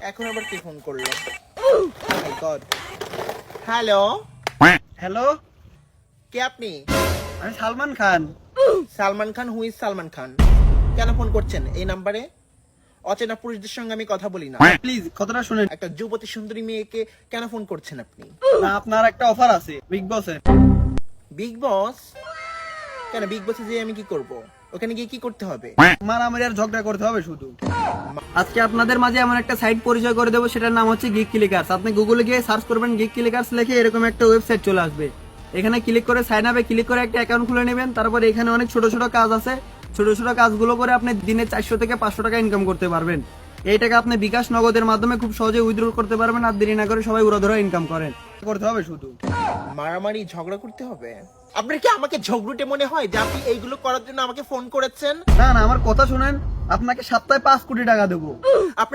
এখন আবার কে ফোন করলো? মাই গড। হ্যালো, হ্যালো, কে আপনি? আমি সালমান খান। সালমান খান? Who is Salman Khan? কেন ফোন করছেন এই নাম্বারে? অচেনা পুরুষদের সঙ্গে আমি কথা বলি না। প্লিজ কথাটা শুনেন। একটা যুবতী সুন্দরী মেয়েকে কেন ফোন করছেন আপনি? না, আপনার একটা অফার আছে বিগ বসের। বিগ বস? কেন বিগ বসে যেয়ে আমি কি করব? ওখানে গিয়ে কি করতে হবে? মারামারি আর ঝগড়া করতে হবে শুধু। আজকে আপনাদের মাঝে এমন একটা সাইট পরিচয় করে দেবো, সেটার নাম হচ্ছে গিগ ক্লিকার্স। আপনি গুগলে গিয়ে সার্চ করবেন গিগ ক্লিকার্স লিখে, এরকম একটা ওয়েবসাইট চলে আসবে। এখানে ক্লিক করে সাইন আপে ক্লিক করে একটা অ্যাকাউন্ট খুলে নেবেন। তারপর এখানে অনেক ছোট ছোট কাজ আছে, ছোট ছোট কাজগুলো করে আপনি দিনে 400 থেকে 500 টাকা ইনকাম করতে পারবেন। এই টাকা আপনি বিকাশ নগদের মাধ্যমে খুব সহজে উইথড্র করতে পারবেন। আর দেরি না করে সবাই উড়াধরা ইনকাম করেন করতে হবে শুধু। মারামারি ঝগড়া করতে হবে? আপনার কি আমাকে ঝগড়ুটে মনে হয় যে আপনি এইগুলো করার জন্য আমাকে ফোন করেছেন? না না, আমার কথা শুনেন, আপনাকে সপ্তাহে 5 কোটি টাকা দেবো। আপনি